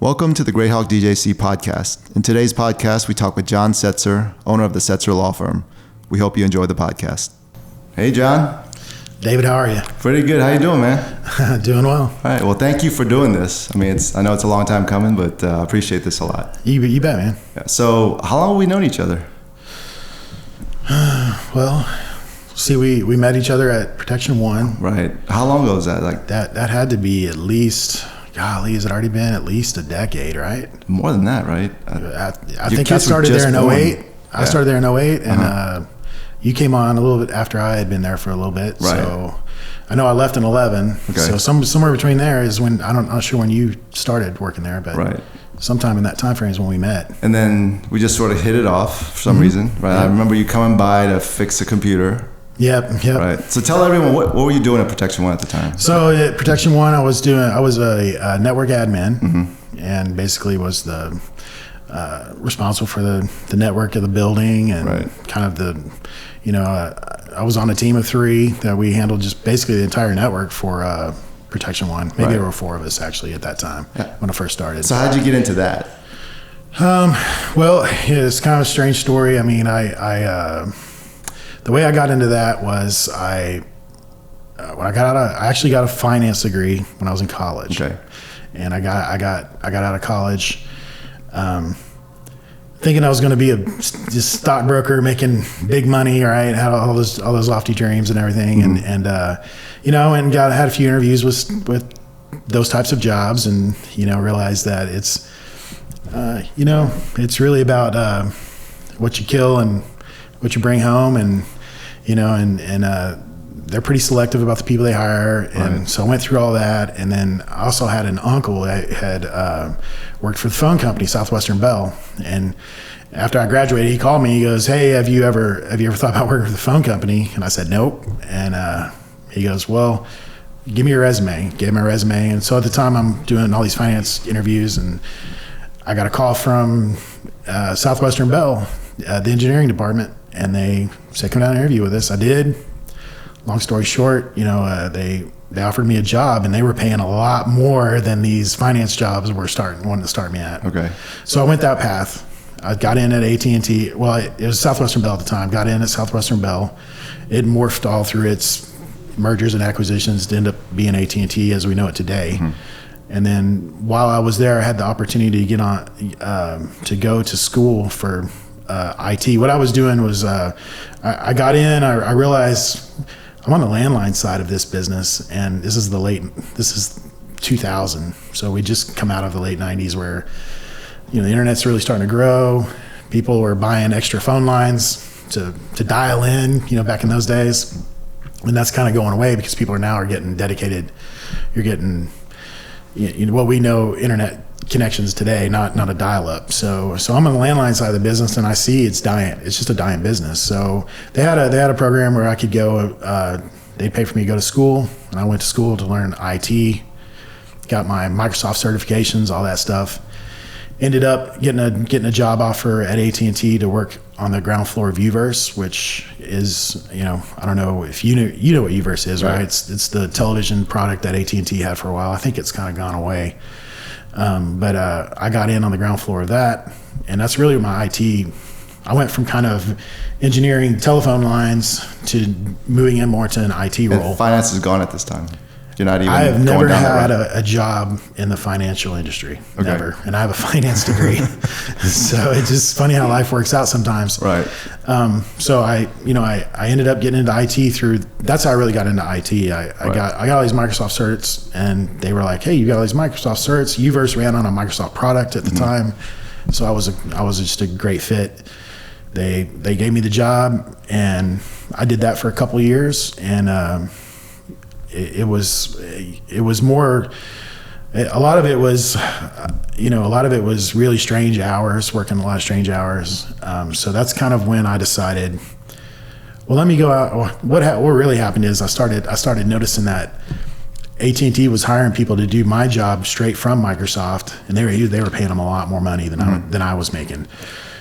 Welcome to the GrayHawk DJC podcast. In today's podcast, we talk with John Setzer, owner of the Setzer Law Firm. We hope you enjoy the podcast. Hey, John. David, how are you? Pretty good. How you doing, man? Doing well. All right. Well, thank you for doing this. I know it's a long time coming, but I appreciate this a lot. You bet, man. Yeah. So, how long have we known each other? Well, see, we met each other at Protection 1. Right. How long ago was that? That had to be at least, golly, has it already been at least a decade, right? More than that, right? I think I started there in 08. I started there in 08, and you came on a little bit after I had been there for a little bit. Right. So I know I left in 11. Okay. So somewhere between there is when, I'm not sure when you started working there, but right. Sometime in that time frame is when we met. And then we just sort of hit it off for some reason, right? Yep. I remember you coming by to fix a computer. Yep. Right. So tell everyone, what were you doing at Protection 1 at the time? So at Protection 1, I was a network admin, and basically was the responsible for the network of the building, and kind of I was on a team of 3 that we handled just basically the entire network for Protection 1. Maybe there were 4 of us actually at that time when I first started. So how'd you get into that? Well, it's kind of a strange story. I mean, the way I got into that was when I got out, I actually got a finance degree when I was in college. Okay. And I got out of college, thinking I was going to be just stockbroker making big money. Right, had all those lofty dreams and everything, and had a few interviews with those types of jobs, and realized that it's it's really about what you kill and what you bring home, and they're pretty selective about the people they hire. And so I went through all that. And then I also had an uncle that had worked for the phone company, Southwestern Bell. And after I graduated, he called me. He goes, "Hey, have you ever thought about working for the phone company?" And I said, "Nope." And he goes, "Well, give me your resume." Gave him my resume. And so at the time, I'm doing all these finance interviews, and I got a call from Southwestern Bell, the engineering department, and they said, "Come down and interview with us." I did. Long story short, they offered me a job, and they were paying a lot more than these finance jobs wanting to start me at. Okay. So I went that path. I got in at AT&T. Well, it was Southwestern Bell at the time. Got in at Southwestern Bell. It morphed all through its mergers and acquisitions to end up being AT&T as we know it today. Mm-hmm. And then while I was there, I had the opportunity to get on to go to school for IT. What I was doing was I got in. I realized I'm on the landline side of this business, and this is 2000. So we just come out of the late 90s where, the internet's really starting to grow. People were buying extra phone lines to dial in, back in those days. And that's kind of going away because people are getting dedicated. You're getting, what we know internet connections today, not a dial-up. So I'm on the landline side of the business, and I see it's dying. It's just a dying business. So they had a program where I could go. They'd pay for me to go to school, and I went to school to learn IT. Got my Microsoft certifications, all that stuff. Ended up getting a job offer at AT&T to work on the ground floor of Uverse, which is I don't know if you know what Uverse is, right? It's the television product that AT&T had for a while. I think it's kind of gone away. But I got in on the ground floor of that, and that's really my IT. I went from kind of engineering telephone lines to moving in more to an IT role. And finance is gone at this time. You're not even. I have never had a job in the financial industry, never, and I have a finance degree. So it's just funny how life works out sometimes. Right. So I ended up getting into IT through. That's how I really got into IT. I got all these Microsoft certs, and they were like, "Hey, you got all these Microsoft certs." Uverse ran on a Microsoft product at the time, so I was just a great fit. They gave me the job, and I did that for a couple of years, and it was more. A lot of it was, really strange hours, working a lot of strange hours. So that's kind of when I decided, well, let me go out. What really happened is I started noticing that AT&T was hiring people to do my job straight from Microsoft, and they were paying them a lot more money than I was making.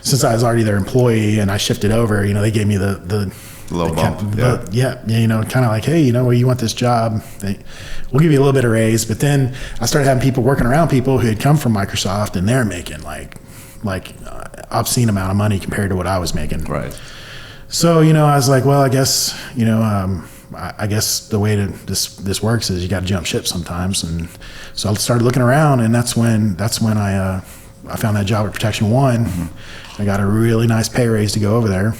Since I was already their employee and I shifted over, they gave me the Low bump. Kind of like, hey, well, you want this job? We'll give you a little bit of raise. But then I started having people working around people who had come from Microsoft, and they're making like obscene amount of money compared to what I was making. Right. So, I was like, well, I guess, I guess the way this works is you got to jump ship sometimes. And so I started looking around, and that's when I found that job at Protection One. I got a really nice pay raise to go over there.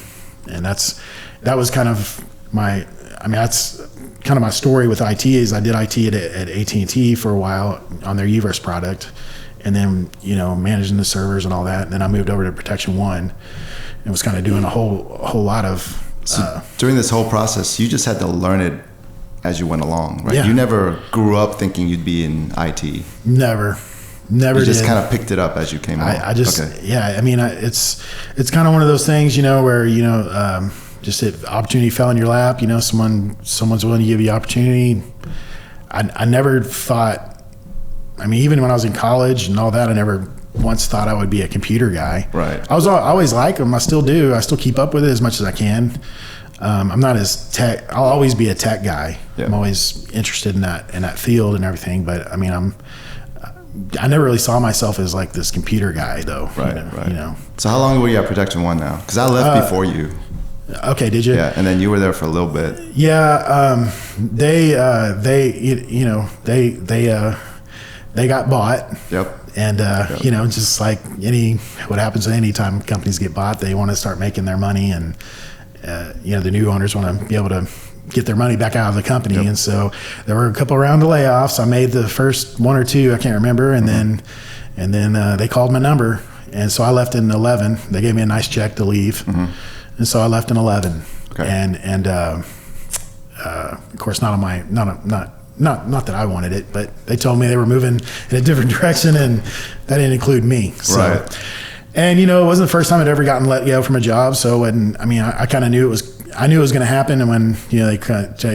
And that was kind of that's kind of my story with IT. Is I did IT at AT&T for a while on their UVerse product, and then managing the servers and all that. And then I moved over to Protection One, and was kind of doing a whole lot of. So during this whole process, you just had to learn it as you went along, right? Yeah. You never grew up thinking you'd be in IT. Never You just did. kind of picked it up as you came along. It's kind of one of those things, where just if opportunity fell in your lap, someone's willing to give you opportunity. I never thought, even when I was in college and all that, I never once thought I would be a computer guy. Right. I always like them. I still do. I still keep up with it as much as I can. I'm not as tech. I'll always be a tech guy. Yeah. I'm always interested in that field and everything. But I never really saw myself as like this computer guy, though. Right. So how long were you at Protection One now? Because I left before you. Okay, did you? Yeah, and then you were there for a little bit. Yeah, they got bought. Yep. And just like what happens any time companies get bought, they want to start making their money, and the new owners want to be able to get their money back out of the company. Yep. And so there were a couple round of layoffs. I made the first one or two, I can't remember, and then they called my number, and so I left in 11. They gave me a nice check to leave, and so I left in 11. Okay. And of course not that I wanted it, but they told me they were moving in a different direction, and that didn't include me. So, right. And it wasn't the first time I'd ever gotten let go from a job. So I kind of knew it was going to happen. And when they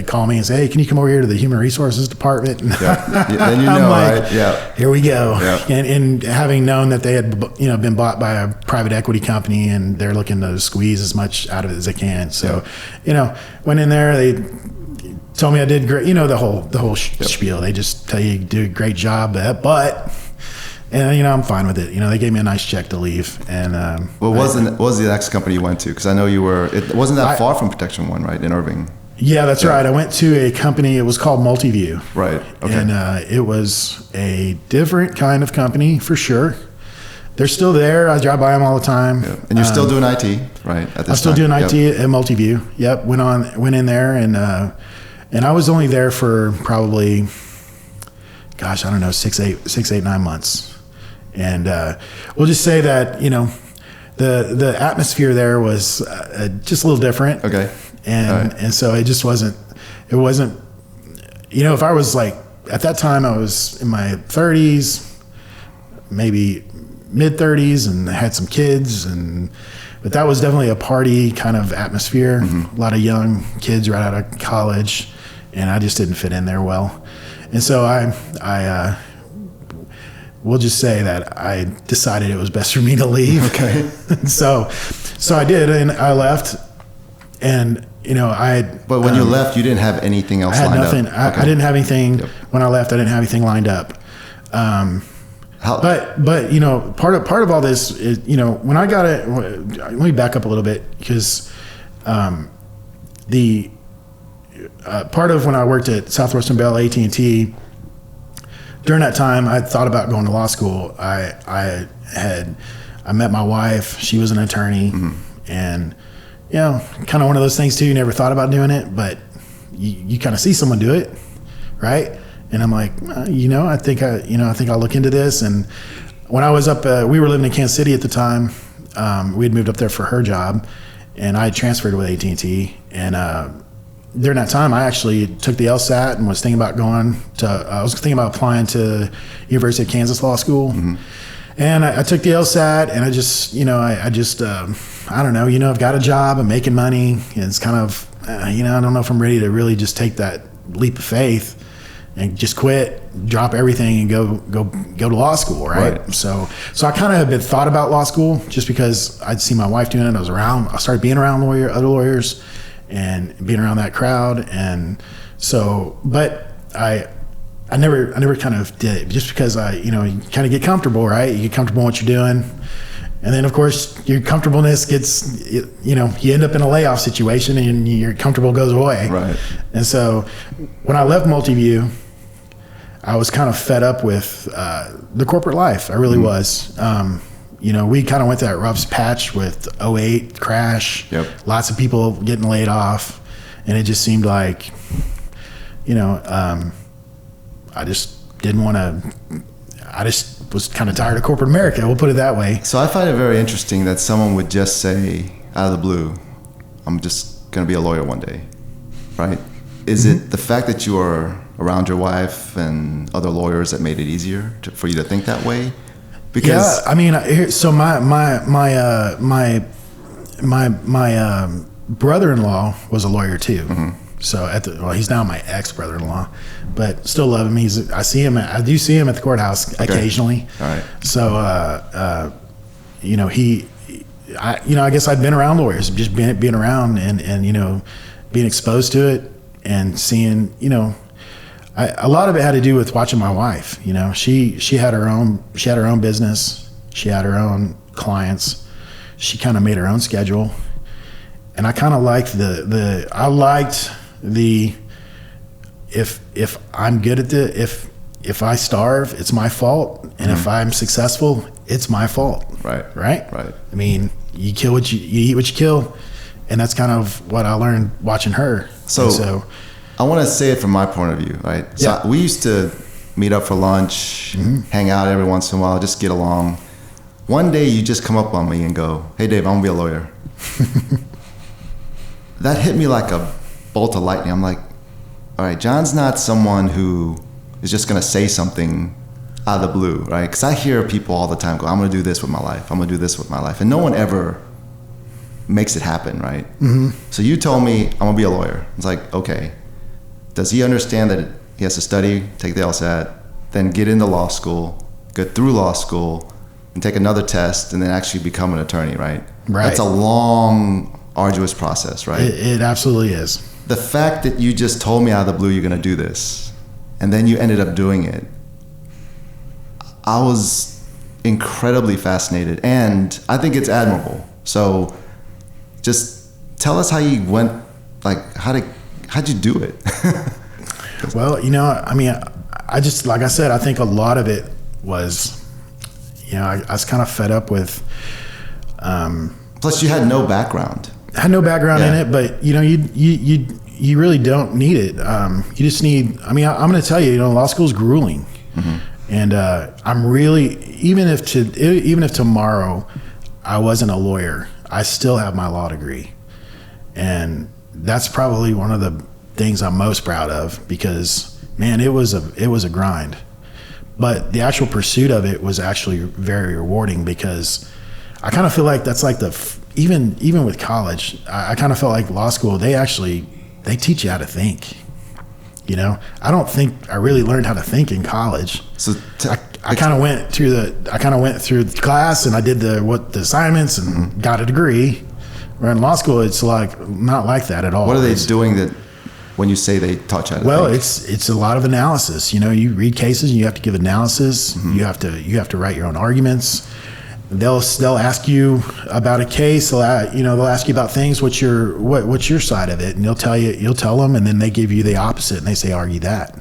call me and say, "Hey, can you come over here to the Human Resources Department?" Yeah. Then I'm like, right? Yeah. Here we go. Yeah. And having known that they had been bought by a private equity company, and they're looking to squeeze as much out of it as they can. So, went in there. They told me I did great. The whole spiel. They just tell you do a great job, but. And I'm fine with it. They gave me a nice check to leave. And what was the next company you went to? Because I know it wasn't that far from Protection One, right, in Irving? Yeah, that's right. I went to a company. It was called Multiview. Right. Okay. And it was a different kind of company for sure. They're still there. I drive by them all the time. Yeah. And you're still doing IT, right? At this I'm still time? doing IT at Multiview. Yep. Went in there, and I was only there for probably, gosh, I don't know, 6, 8, 9 months. And we'll just say that the atmosphere there was just a little different. Okay. And so it just wasn't. It wasn't. If I was like at that time, I was in my 30s, maybe mid 30s, and had some kids, but that was definitely a party kind of atmosphere. A lot of young kids right out of college, and I just didn't fit in there well. And so I we'll just say that I decided it was best for me to leave. Okay. so I did, and I left, and But when you left, you didn't have anything else lined up. I had nothing. I didn't have anything. Yep. When I left, I didn't have anything lined up. But part of all this is when I got it. Let me back up a little bit, because the part of when I worked at Southwestern Bell AT&T. During that time, I thought about going to law school. I met my wife. She was an attorney, and kind of one of those things too. You never thought about doing it, but you kind of see someone do it, right? And I'm like, I think I'll look into this. And when I was up, we were living in Kansas City at the time. We had moved up there for her job, and I had transferred with AT&T. And during that time, I actually took the LSAT and was thinking about applying to University of Kansas Law School. And I took the LSAT, and I don't know, I've got a job, I'm making money, and it's kind of, I don't know if I'm ready to really just take that leap of faith and just quit, drop everything, and go to law school, right? So I kind of had thought about law school just because I'd seen my wife doing it. I started being around other lawyers, and being around that crowd. And so, but I never kind of did it just because you kind of get comfortable, right? You get comfortable in what you're doing. And then of course your comfortableness gets, you end up in a layoff situation and your comfortable goes away. Right. And so when I left Multiview, I was kind of fed up with the corporate life. I really was. We kind of went through that rough patch with 2008 crash, lots of people getting laid off. And it just seemed like, I just didn't want to, I just was kind of tired of corporate America. We'll put it that way. So I find it very interesting that someone would just say out of the blue, I'm just going to be a lawyer one day, right? Is it the fact that you are around your wife and other lawyers that made it easier for you to think that way? Because so my brother-in-law was a lawyer too. So he's now my ex-brother-in-law, but still love him. I do see him at the courthouse occasionally. All right. So, I guess I'd been around lawyers, just being around and being exposed to it and seeing, a lot of it had to do with watching my wife. She had her own business. She had her own clients. She kind of made her own schedule. And I kind of liked if I'm good at if I starve, it's my fault. And if I'm successful, it's my fault. Right. I mean, you eat what you kill. And that's kind of what I learned watching her. So I want to say it from my point of view, right? So we used to meet up for lunch, hang out every once in a while, just get along. One day you just come up on me and go, hey Dave, I'm gonna be a lawyer. That hit me like a bolt of lightning. I'm like, all right, John's not someone who is just going to say something out of the blue, right? Because I hear people all the time go, I'm going to do this with my life. I'm going to do this with my life. And no one ever makes it happen, right? So you told me I'm going to be a lawyer. It's like, okay, does he understand that he has to study, take the LSAT, then get into law school, get through law school, and take another test, and then actually become an attorney, right? Right. That's a long, arduous process, right? It absolutely is. The fact that you just told me out of the blue you're going to do this, and then you ended up doing it, I was incredibly fascinated, and I think it's admirable. So just tell us how you went, like how'd you do it? Well, I just, like I said, I think a lot of it was, I was kind of fed up with. Plus you had no background. I had no background in it, but you really don't need it. You just need. I'm going to tell you, law school is grueling, and I'm really even if tomorrow I wasn't a lawyer, I still have my law degree, and that's probably one of the things I'm most proud of because man, it was a grind, but the actual pursuit of it was actually very rewarding because I kind of feel like that's like even with college, I kind of felt like law school, they teach you how to think. I don't think I really learned how to think in college. So I kind of went through the class and I did the assignments and got a degree. Where in law school, it's like not like that at all. What are they doing that when you say they taught you how to think? Well, it's a lot of analysis. You read cases and you have to give analysis. You have to write your own arguments. They'll ask you about a case. They'll ask you about things. What's your side of it? And you'll tell them, and then they give you the opposite, and they say argue that.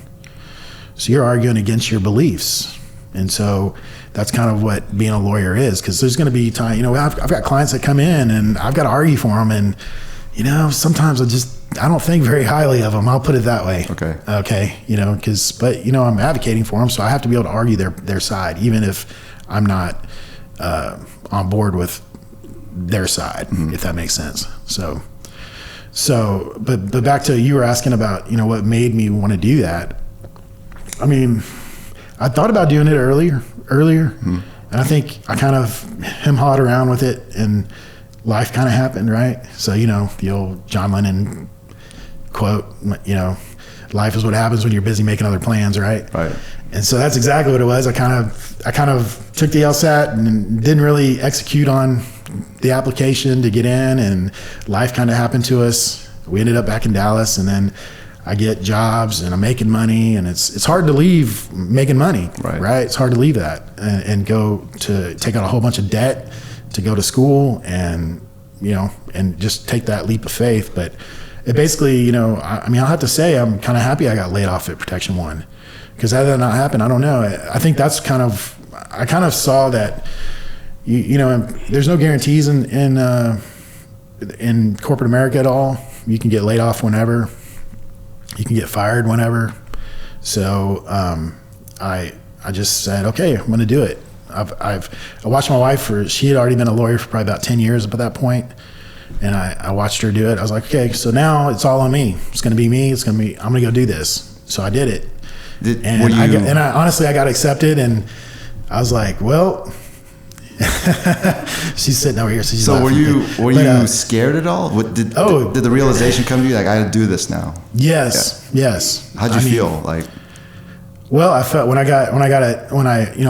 So you're arguing against your beliefs, and so that's kind of what being a lawyer is. Because there's going to be time. I've got clients that come in, and I've got to argue for them, and sometimes I don't think very highly of them. I'll put it that way. Okay. But I'm advocating for them, so I have to be able to argue their side, even if I'm not on board with their side, if that makes sense. But back to you were asking about, what made me want to do that. I thought about doing it earlier, and I think I kind of hem-hawed around with it, and life kind of happened, right? So, the old John Lennon quote, life is what happens when you're busy making other plans, right? Right. And so that's exactly what it was. I kind of took the LSAT and didn't really execute on the application to get in, and life kind of happened to us. we ended up back in Dallas, and then I get jobs and I'm making money, and it's hard to leave making money, right? It's hard to leave that and go to take out a whole bunch of debt to go to school and, and just take that leap of faith. But it basically, I mean, I'll have to say I'm kind of happy I got laid off at Protection One, because had that not happened, I don't know. I think that's I kind of saw that, there's no guarantees in corporate America at all. You can get laid off whenever. You can get fired whenever. So I just said, okay, I'm going to do it. I watched my wife she had already been a lawyer for probably about 10 years up at that point. And I watched her do it. I was like, okay, so now it's all on me. It's going to be me. I'm going to go do this. So I did it. Honestly, I got accepted, and I was like, well, she's sitting over here. So were you scared at all? Did the realization come to you, like, I got to do this now? Yes. How'd you feel? Like, well, I felt when I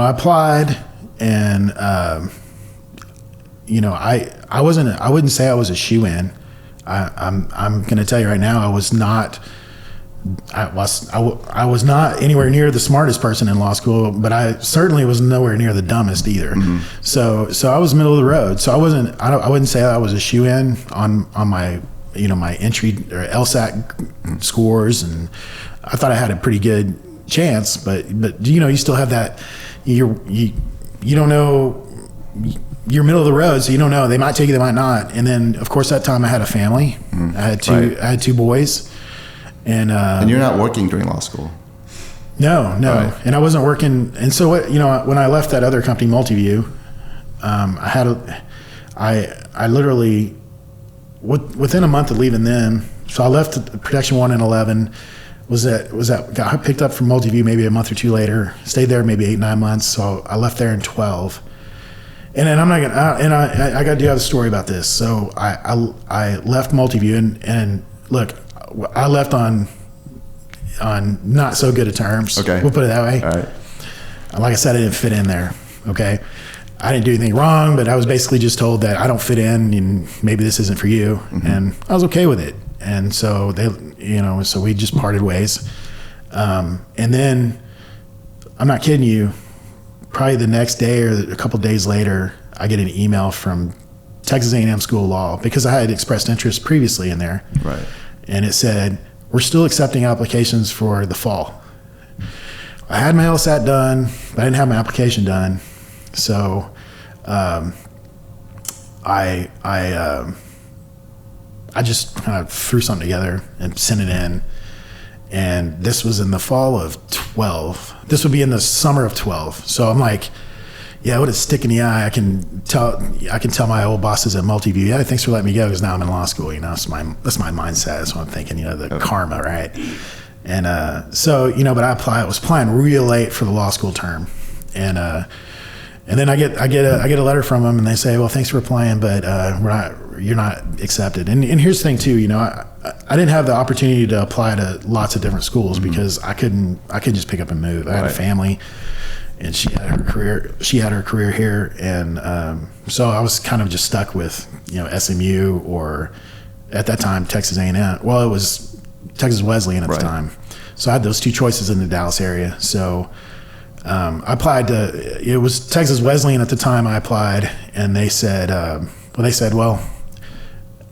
applied, and I wouldn't say I was a shoe-in. I'm going to tell you right now, I was not anywhere near the smartest person in law school, but I certainly was nowhere near the dumbest either. Mm-hmm. So I was middle of the road. So I wouldn't say I was a shoe-in on my, my entry or LSAT scores. And I thought I had a pretty good chance, but you still have that, you don't know, you're middle of the road. So you don't know, they might take you, they might not. And then of course that time I had a family. Mm-hmm. I had two boys. And you're not working during law school? No. Right. And I wasn't working. And so when I left that other company, Multiview, I literally, within a month of leaving them, so I left Protection 1 in 11, got picked up from Multiview maybe a month or two later, stayed there maybe 8-9 months. So I left there in 12. And then I got to have a story about this. So I left Multiview, and look, I left on not so good of terms. Okay. We'll put it that way. All right. Like I said, I didn't fit in there. Okay. I didn't do anything wrong, but I was basically just told that I don't fit in and maybe this isn't for you. Mm-hmm. And I was okay with it. And so so we just parted ways. And then I'm not kidding you, probably the next day or a couple of days later, I get an email from Texas A&M School of Law, because I had expressed interest previously in there. Right. And it said, we're still accepting applications for the fall. I had my LSAT done, but I didn't have my application done. So I just kind of threw something together and sent it in. And this was in the fall of 12. This would be in the summer of 12. So I'm like, yeah, with a stick in the eye, I can tell my old bosses at Multiview, yeah, thanks for letting me go, because now I'm in law school. That's my mindset. That's what I'm thinking. The karma, right? And but I was applying real late for the law school term, and then I get a letter from them, and they say, well, thanks for applying, but you're not accepted. And here's the thing too, I didn't have the opportunity to apply to lots of different schools, mm-hmm. because I couldn't just pick up and move. I had a family. And she had her career here, and so I was kind of just stuck with SMU, or at that time Texas A&M. Well, it was Texas Wesleyan at the time, so I had those two choices in the Dallas area. So I applied to, it was Texas Wesleyan at the time. I applied, and they said, well,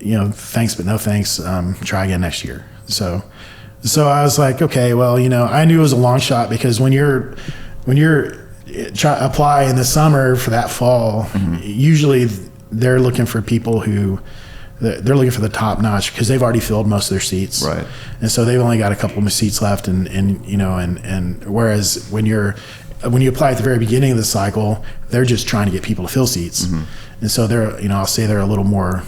thanks but no thanks. Try again next year. So I was like, okay, well, I knew it was a long shot, because when you're apply in the summer for that fall, mm-hmm. usually they're looking for people who they're looking for the top notch, because they've already filled most of their seats, right? And so they've only got a couple of seats left, and whereas when you apply at the very beginning of the cycle, they're just trying to get people to fill seats, mm-hmm. and so they're I'll say they're a little more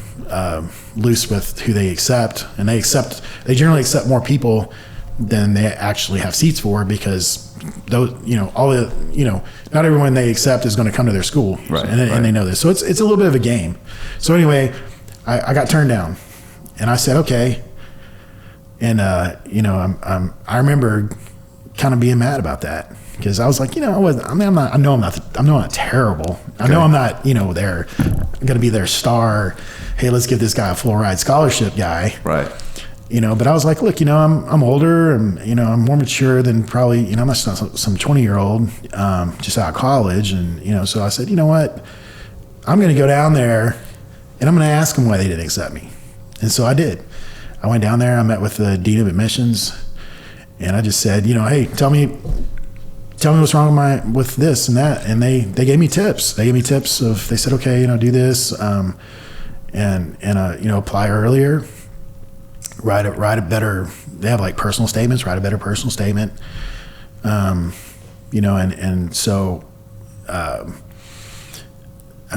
loose with who they accept, and they generally accept more people than they actually have seats for, because those not everyone they accept is going to come to their school, right? And they know this, so it's a little bit of a game. So anyway, I got turned down, and I said okay, and I remember kind of being mad about that, because I was like, I'm not terrible. Okay. I know I'm not there going to be their star, hey, let's give this guy a full ride scholarship guy, right? but I was like, look, I'm older and, I'm more mature than probably, I'm not some 20-year-old, just out of college. And, so I said, you know what, I'm going to go down there and I'm going to ask them why they didn't accept me. And so I did. I went down there, I met with the dean of admissions, and I just said, hey, tell me what's wrong with this and that. And they gave me tips. They said, okay, do this, and apply earlier, write a better, they have like personal statements, write a better personal statement. And so, I'm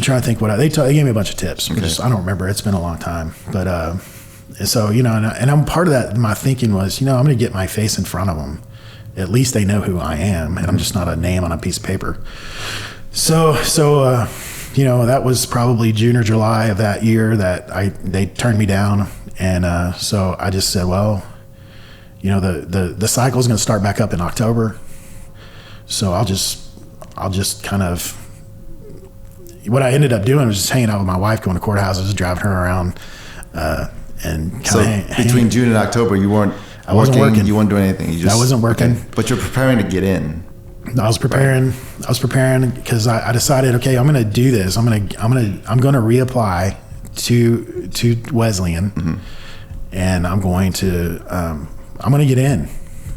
trying to think they gave me a bunch of tips. Okay. I don't remember. It's been a long time, but, and so, and I'm part of that. My thinking was, I'm going to get my face in front of them. At least they know who I am, and I'm just not a name on a piece of paper. So, that was probably June or July of that year that they turned me down. And, so I just said, well, the cycle is going to start back up in October. So I'll just kind of, what I ended up doing was just hanging out with my wife, going to courthouses, driving her around, and kind of between June and October, you weren't working. You weren't doing anything. I wasn't working. Okay. But you're preparing to get in. I was preparing because I decided, okay, I'm going to do this. I'm going to reapply to Wesleyan, and I'm going to get in.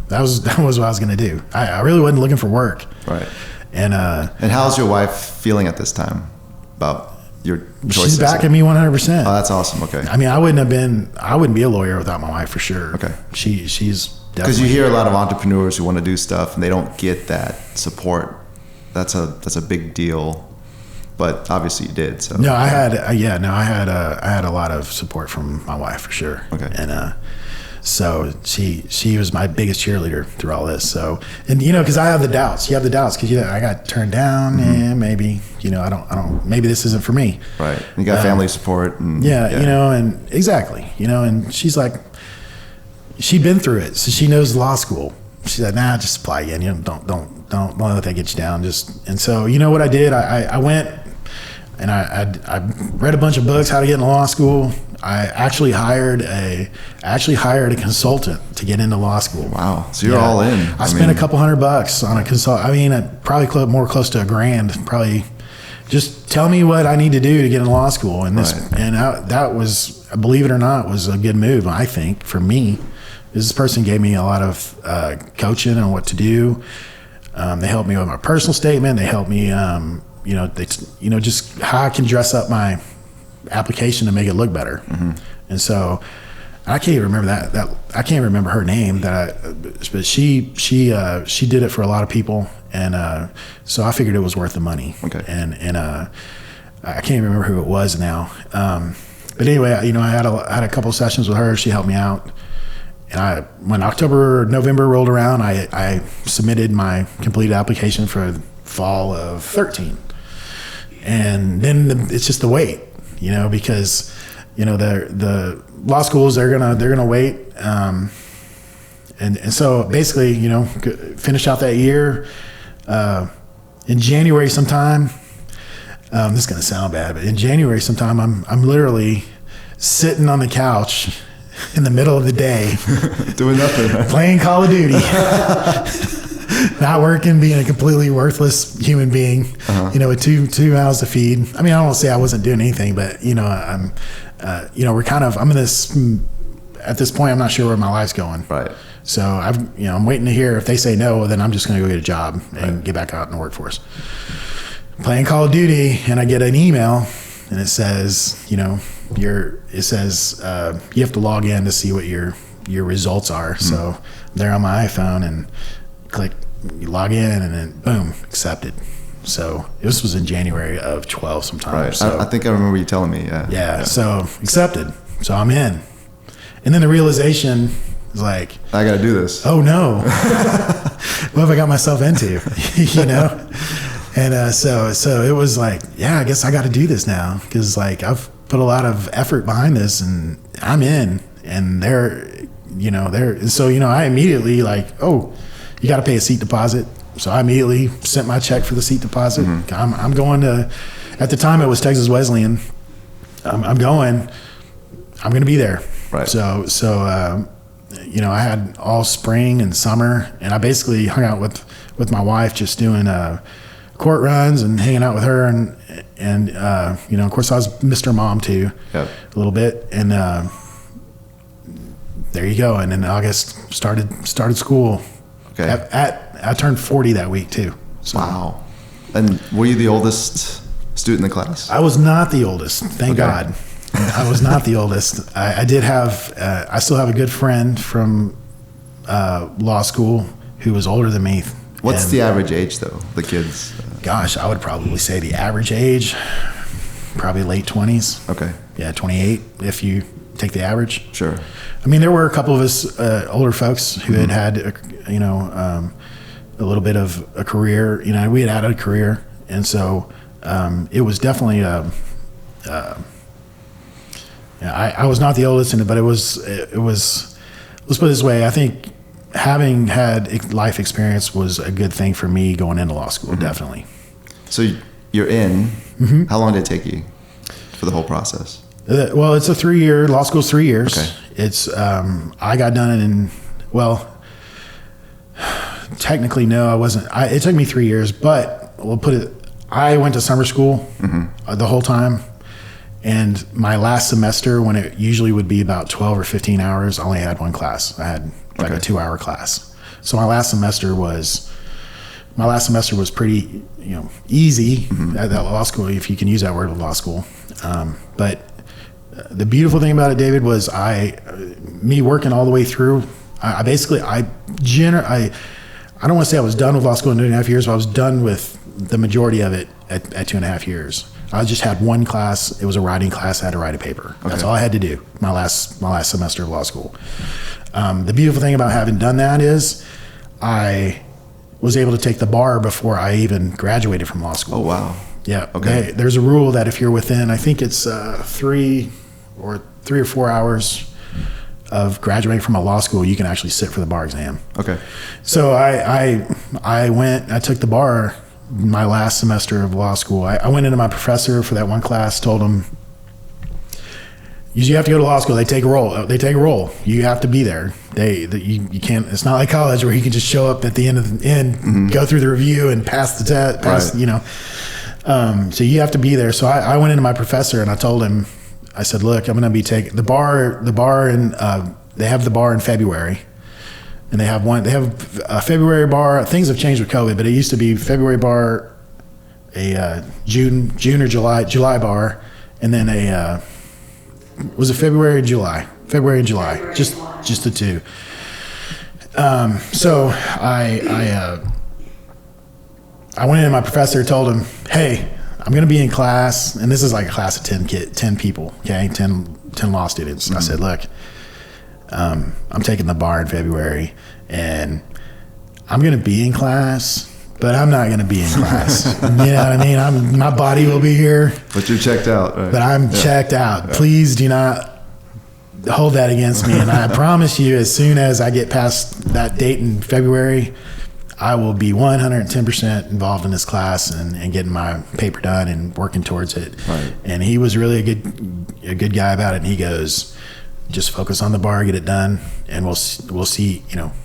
That was what I was going to do. I really wasn't looking for work. Right. And how's your wife feeling at this time about your choices? She's backing me 100%. Oh, that's awesome. Okay. I mean, I wouldn't be a lawyer without my wife for sure. Okay. She's definitely, because you hear a lot of entrepreneurs who want to do stuff and they don't get that support. That's a big deal. But obviously you did. So no, I had a lot of support from my wife for sure. Okay. And so she was my biggest cheerleader through all this. So, and because I have the doubts. You have the doubts because I got turned down, and maybe I don't. Maybe this isn't for me. Right. You got family support. And, and exactly. And she's like, she'd been through it, so she knows law school. She said, nah, just apply again. Don't let that get you down. And so what I did, I went and I read a bunch of books how to get into law school. I actually hired a consultant to get into law school. Wow. So you're all in. I spent a couple $100 on a consult. I mean, probably close to $1,000. Probably just tell me what I need to do to get into law school. And that was, believe it or not, was a good move, I think, for me. This person gave me a lot of coaching on what to do. They helped me with my personal statement. They helped me, just how I can dress up my application to make it look better. And so I can't even remember that I can't remember her name but she did it for a lot of people, and so I figured it was worth the money. Okay. And I can't even remember who it was now, but anyway, I had a couple sessions with her. She helped me out, and when November rolled around, I submitted my completed application for fall of 13, and then it's just the wait. Because the law schools, they're gonna wait, and so basically, finish out that year in January sometime. This is gonna sound bad, but in January sometime, I'm literally sitting on the couch in the middle of the day, doing nothing, right? Playing Call of Duty. Not working, being a completely worthless human being, with two mouths to feed. I mean, I don't want to say I wasn't doing anything, but I'm in this, at this point, I'm not sure where my life's going. Right. So I'm waiting to hear if they say no, then I'm just going to go get a job and get back out in the workforce. Playing Call of Duty, and I get an email, and it says, you have to log in to see what your results are. So there on my iPhone, and click, you log in, and then boom, accepted. So this was in January of 12 sometime. Right. So, I think I remember you telling me. Yeah. So accepted. So I'm in. And then the realization is like, I got to do this. Oh no. What have I got myself into? And so it was like, yeah, I guess I got to do this now, because like I've put a lot of effort behind this, and I'm in, and so I immediately like, oh, you got to pay a seat deposit. So I immediately sent my check for the seat deposit. I'm going to, at the time it was Texas Wesleyan. I'm going to be there. Right. So I had all spring and summer, and I basically hung out with my wife, just doing court runs and hanging out with her, and of course I was Mr. Mom too, a little bit, and there you go. And in August started school. Okay. I turned 40 that week too. So. Wow. And were you the oldest student in the class? I was not the oldest, thank God. I was not the oldest. I did have, I still have a good friend from law school who was older than me. What's the average age though, the kids? Gosh, I would probably say the average age, probably late 20s. Okay. Yeah, 28 if you take the average. Sure. I mean, there were a couple of us older folks who had a little bit of a career. We had a career, and so it was definitely I was not the oldest in it, but it was. Let's put it this way: I think having had life experience was a good thing for me going into law school. Definitely. So you're in. How long did it take you for the whole process? Well, it's a 3-year law school's 3 years. Okay. It's I got done in technically no, I wasn't. It took me 3 years, but we'll put it. I went to summer school the whole time, and my last semester, when it usually would be about 12 or 15 hours, I only had one class. I had like a 2-hour class. So my last semester was pretty easy at that law school, if you can use that word with law school. But the beautiful thing about it, David, was me working all the way through. I don't want to say I was done with law school in 2.5 years, but I was done with the majority of it at 2.5 years. I just had one class. It was a writing class. I had to write a paper. Okay. That's all I had to do. My last semester of law school. The beautiful thing about having done that is I was able to take the bar before I even graduated from law school. Oh, wow. Yeah. Okay. There's a rule that if you're within, I think it's 3 or 4 hours of graduating from a law school, you can actually sit for the bar exam. Okay. So I took the bar my last semester of law school. I went into my professor for that one class, told him, you have to go to law school. They take a roll. You have to be there. You can't. It's not like college where you can just show up at the end, go through the review and pass the test. Right. So you have to be there. So I went into my professor and I told him, I said, look, I'm going to be taking the bar. They have the bar in February, and they have a February bar. Things have changed with COVID, but it used to be February bar, a June or July bar, and then was it February and July, just the two. So I went in to my professor, told him, hey, I'm going to be in class, and this is like a class of 10 people, okay, 10 law students. I said, look, I'm taking the bar in February, and I'm going to be in class, but I'm not going to be in class. You know what I mean? My body will be here. But you're checked out, right? But I'm checked out. Please do not hold that against me. And I promise you, as soon as I get past that date in February, I will be 110% involved in this class and getting my paper done and working towards it. Right. And he was really a good guy about it. And he goes, just focus on the bar, get it done, and we'll see.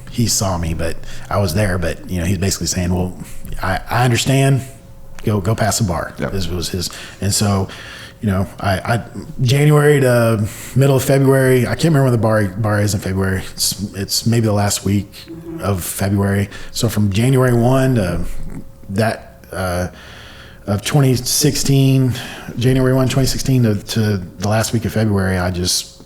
He saw me, but I was there. But he's basically saying, well, I understand. Go pass the bar. Yep. This was his. And so, I January to middle of February. I can't remember when the bar is in February. It's maybe the last week of February. So from January 1 to that of 2016, January 1, 2016 to the last week of February, I just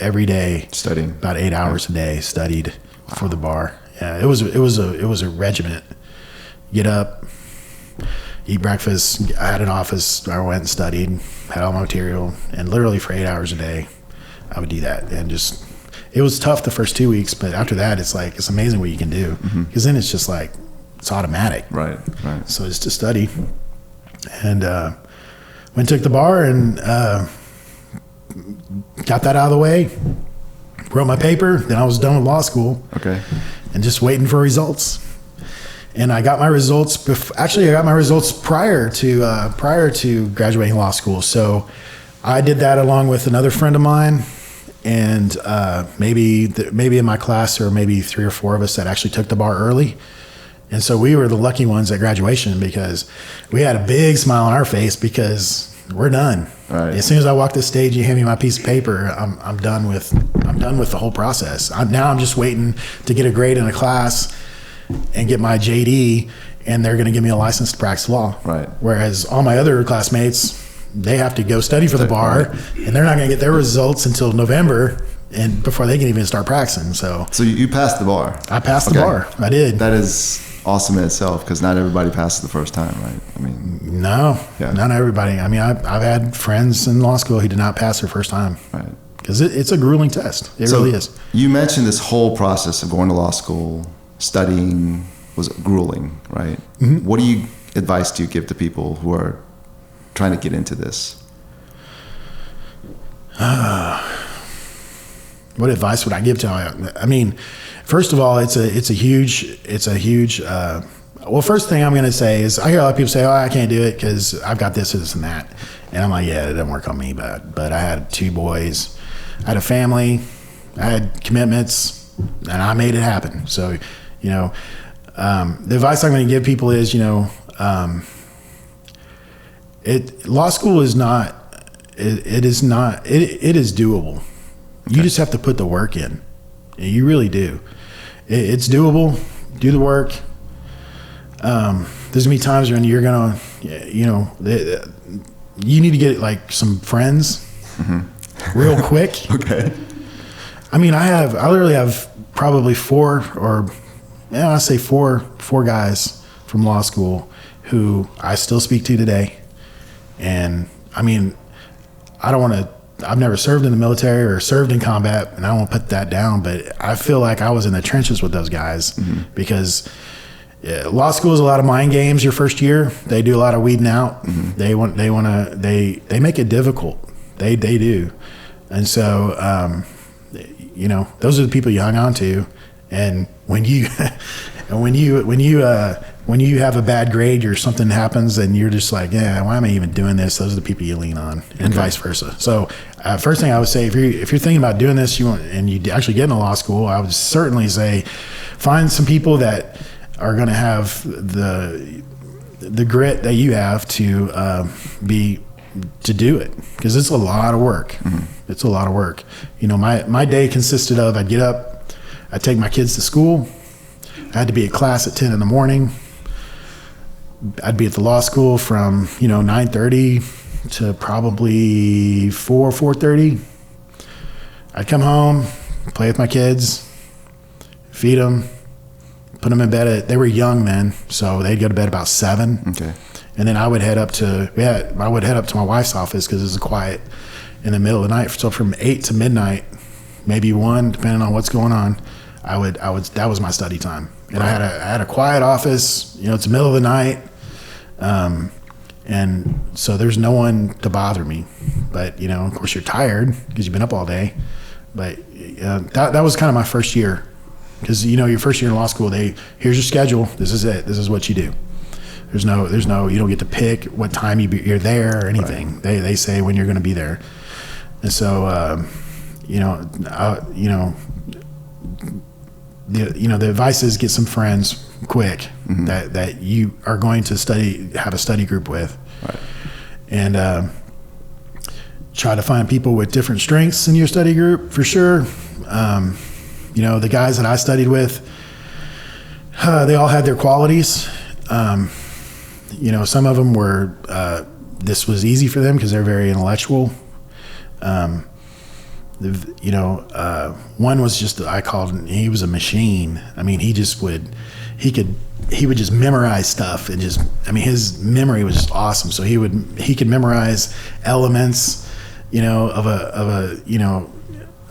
every day studying about 8 hours a day studied for the bar. Yeah, it was a regiment. Get up, eat breakfast. I had an office. I went and studied, had all my material, and literally for 8 hours a day, I would do that. And just, it was tough the first 2 weeks, but after that, it's amazing what you can do. Because then it's just like, it's automatic. Right. So it's to study. And went and took the bar and got that out of the way. Wrote my paper. Then I was done with law school. Okay. And just waiting for results. And I got my results. I got my results prior to graduating law school. So I did that along with another friend of mine, and maybe in my class there were maybe 3 or 4 of us that actually took the bar early. And so we were the lucky ones at graduation because we had a big smile on our face because we're done. Right. As soon as I walk the stage, you hand me my piece of paper, I'm done with the whole process. Now I'm just waiting to get a grade in a class and get my JD, and they're going to give me a license to practice law. Right. Whereas all my other classmates, they have to go study for the bar, and they're not going to get their results until November, and before they can even start practicing. So you passed the bar. I passed the bar. I did. That is awesome in itself, because not everybody passes the first time, right? I mean, no, not everybody. I mean, I've had friends in law school who did not pass their first time. Right. Because it's a grueling test. It really is. You mentioned this whole process of going to law school, studying was grueling, right? Mm-hmm. What advice do you give to people who are trying to get into this? What advice would I give to them? I mean, first of all, it's a huge. Well, first thing I'm going to say is I hear a lot of people say, "Oh, I can't do it because I've got this and that," and I'm like, "Yeah, it doesn't work on me." But I had 2 boys, I had a family, I had commitments, and I made it happen. So, the advice I'm going to give people is, law school is not. It is doable. Okay. You just have to put the work in. You really do. It's doable. Do the work. There's gonna be times when you're gonna, you need to get like some friends, real quick. Okay. I mean, I literally have probably 4 guys from law school who I still speak to today. And I mean, I've never served in the military or served in combat, and I won't put that down, but I feel like I was in the trenches with those guys because law school is a lot of mind games your first year. They do a lot of weeding out. They make it difficult. They do. And so, those are the people you hung on to. And when you have a bad grade or something happens and you're just like, yeah, why am I even doing this? Those are the people you lean on, and vice versa. So first thing I would say, if you're thinking about doing this, and you actually get into law school, I would certainly say find some people that are going to have the grit that you have to do it, because it's a lot of work. It's a lot of work. My day consisted of, I'd get up, I'd take my kids to school. I had to be at class at 10 in the morning. I'd be at the law school from 9:30 to probably 4:30. I'd come home, play with my kids, feed them, put them in bed. They were young men, so they'd go to bed about 7. Okay. And then I would head up to my wife's office because it was quiet in the middle of the night. So from 8 to midnight, maybe 1, depending on what's going on, that was my study time. And I had a quiet office. It's the middle of the night. And so there's no one to bother me, but of course you're tired because you've been up all day. But that was kind of my first year, because your first year in law school, here's your schedule. This is it. This is what you do. There's no you don't get to pick what time you're there or anything. Right. They say when you're going to be there. And so the advice is get some friends quick that you are going to have a study group with, right. And try to find people with different strengths in your study group for sure. The guys that I studied with, they all had their qualities. Some of them were this was easy for them because they're very intellectual. One was just, he was a machine. I mean, he would just memorize stuff and his memory was just awesome. So he could memorize elements,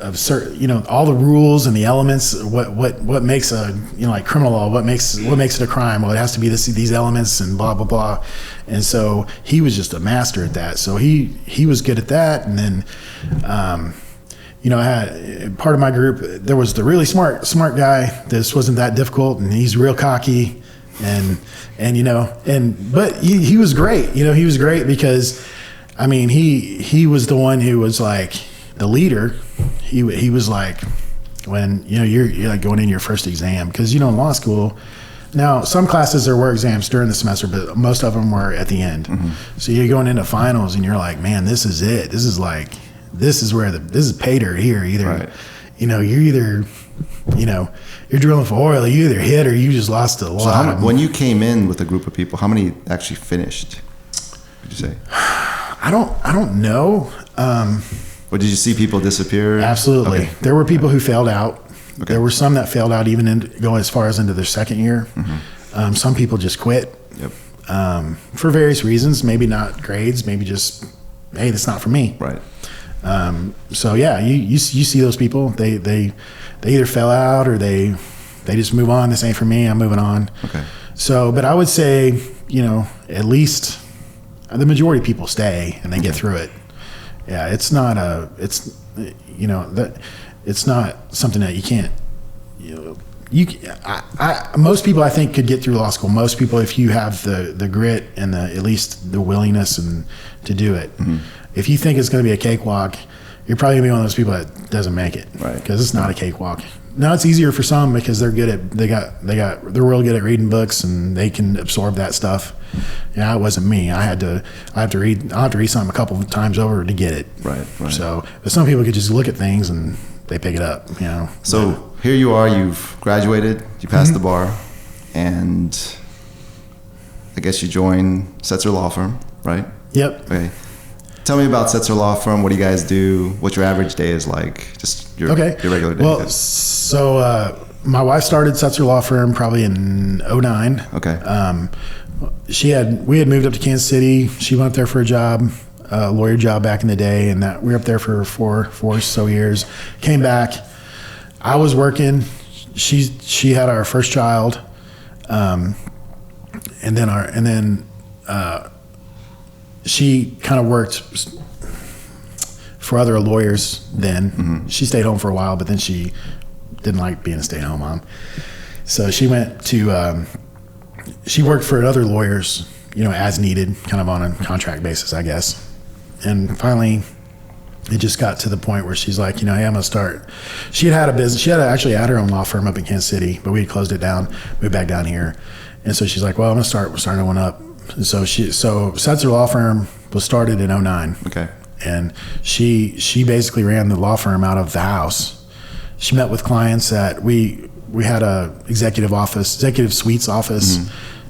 of certain, all the rules and the elements, what makes like criminal law, what makes it a crime? Well, it has to be these elements and blah, blah, blah. And so he was just a master at that. So he was good at that. And then, I had part of my group, there was the really smart guy. This wasn't that difficult, and he's real cocky, but he was great. He was great because, he was the one who was like the leader, he was like, when you're like going in your first exam, because in law school, now some classes there were exams during the semester, but most of them were at the end. So you're going into finals and you're like, man, this is it. This is where this is pay dirt here. Either you're either you're drilling for oil, you either hit or you just lost a lot. So when you came in with a group of people, how many actually finished, would you say? I don't know. Or did you see people disappear? Absolutely. Okay. There were people who failed out. Okay. There were some that failed out even going as far as into their second year. Some people just quit. Yep. For various reasons, maybe not grades, maybe just, hey, that's not for me. Right. So yeah, you see those people. They either fell out or they just move on. This ain't for me. I'm moving on. Okay. So, but I would say, at least the majority of people stay and they get through it. Yeah, it's not it's not something that you can't. Most people I think could get through law school. Most people, if you have the grit and at least the willingness and to do it. If you think it's going to be a cakewalk, you're probably going to be one of those people that doesn't make it. Right. Because it's not a cakewalk. Now it's easier for some because they're real good at reading books and they can absorb that stuff. Yeah, it wasn't me. I have to read something a couple of times over to get it. Right. So, but some people could just look at things and they pick it up. So here you are. You've graduated. You passed the bar, and I guess you joined Setzer Law Firm, right? Yep. Okay. Tell me about Setzer Law Firm. What do you guys do? What your average day is like? Just your regular day. Well, so my wife started Setzer Law Firm probably in 2009. Okay. We had moved up to Kansas City. She went up there for a job, a lawyer job back in the day, and that we were up there for four or so years. Came back. I was working. She had our first child, and then she kind of worked for other lawyers then. She stayed home for a while, but then she didn't like being a stay-at-home mom. So she went to, she worked for other lawyers, as needed, kind of on a contract basis, I guess. And finally, it just got to the point where she's like, hey, I'm going to start. She had a business. She actually had her own law firm up in Kansas City, but we had closed it down, moved back down here. And so she's like, well, we're starting one up. And so Setzer Law Firm was started in 2009. Okay. And she basically ran the law firm out of the house. She met with clients that we had a executive suites office,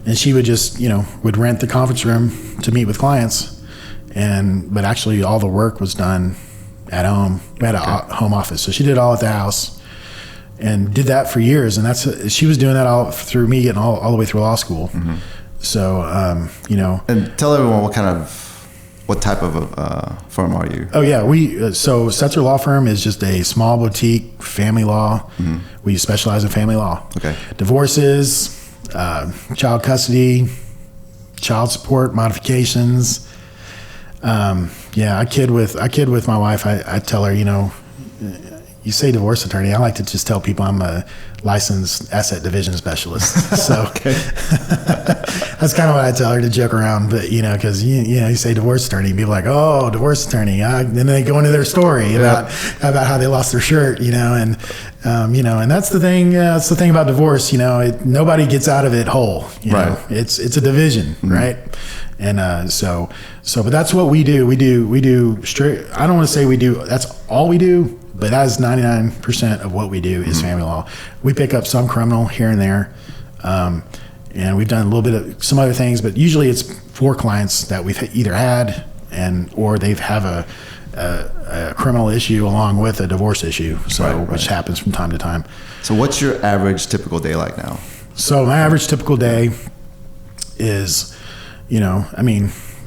and she would just, would rent the conference room to meet with clients. But actually all the work was done at home. We had a home office. So she did it all at the house and did that for years. And she was doing that all through me getting all the way through law school. So, And tell everyone what type of a firm are you? Oh yeah, so Setzer Law Firm is just a small boutique family law. We specialize in family law. Okay. Divorces, child custody, child support modifications. I kid with my wife. I tell her, you say divorce attorney. I like to just tell people I'm a licensed asset division specialist. So that's kind of what I tell her to joke around. But because you say divorce attorney, people are like, oh, divorce attorney. Then they go into their story about how they lost their shirt. And that's the thing. That's the thing about divorce. Nobody gets out of it whole. Right. It's a division, right? And but that's what we do. We do straight. I don't want to say we do. That's all we do. But that is 99% of what we do is family law. We pick up some criminal here and there, and we've done a little bit of some other things. But usually it's for clients that we've either had or they have a criminal issue along with a divorce issue. Which happens from time to time. So what's your average typical day like now? So my average typical day is,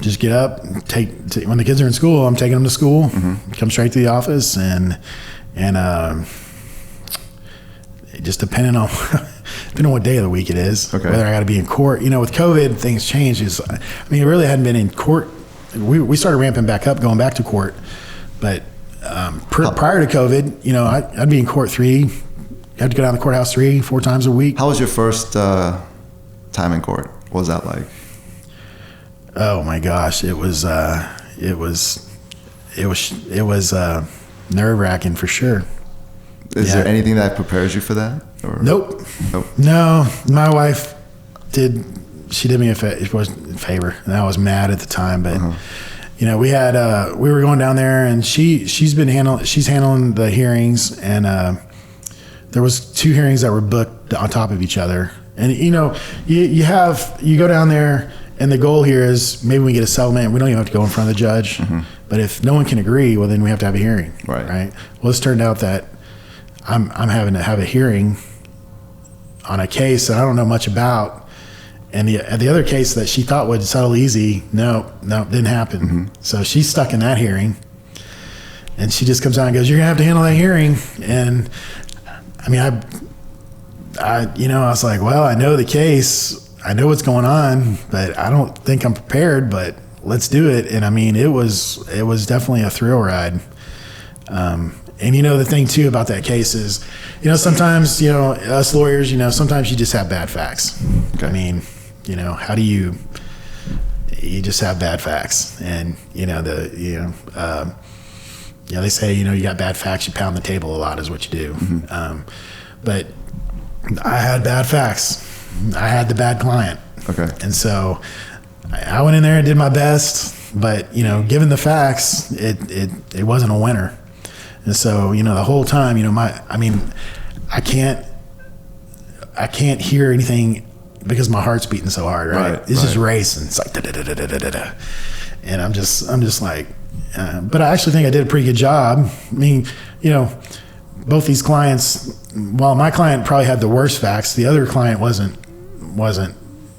just get up, when the kids are in school, I'm taking them to school, come straight to the office, and just depending on what day of the week it is, whether I got to be in court. With COVID, things change. It really hadn't been in court. We started ramping back up, going back to court, but prior to COVID, I'd be in court I had to go down to the courthouse 3-4 times a week. How was your first time in court? What was that like? Oh my gosh, it was nerve-wracking for sure. Is there anything that prepares you for that? Or? Nope. No, my wife she did me a favor, and I was mad at the time, but you know, we were going down there, and she's handling the hearings, and there was 2 hearings that were booked on top of each other. And you know, you go down there, and the goal here is maybe we get a settlement. We don't even have to go in front of the judge, but if no one can agree, well, then we have to have a hearing, right? Well, it's turned out that I'm having to have a hearing on a case that I don't know much about. And the other case that she thought would settle easy, no, didn't happen. So she's stuck in that hearing, and she just comes out and goes, "You're gonna have to handle that hearing." And I mean, I was like, well, I know the case, I know what's going on, but I don't think I'm prepared. But let's do it. And I mean, it was definitely a thrill ride. And you know, the thing too about that case is, you know, sometimes, you know, us lawyers, you know, sometimes you just have bad facts. I mean, you know, how do you just have bad facts? And, you know, they say, you know, you got bad facts, you pound the table a lot is what you do. But I had bad facts. I had the bad client. Okay. And so I went in there and did my best, but, you know, given the facts, it wasn't a winner. And so, you know, the whole time, you know, I can't hear anything because my heart's beating so hard, right? It's just racing. It's like da-da-da-da-da-da-da. And I'm just like, but I actually think I did a pretty good job. I mean, you know, both these clients, while my client probably had the worst facts, the other client wasn't.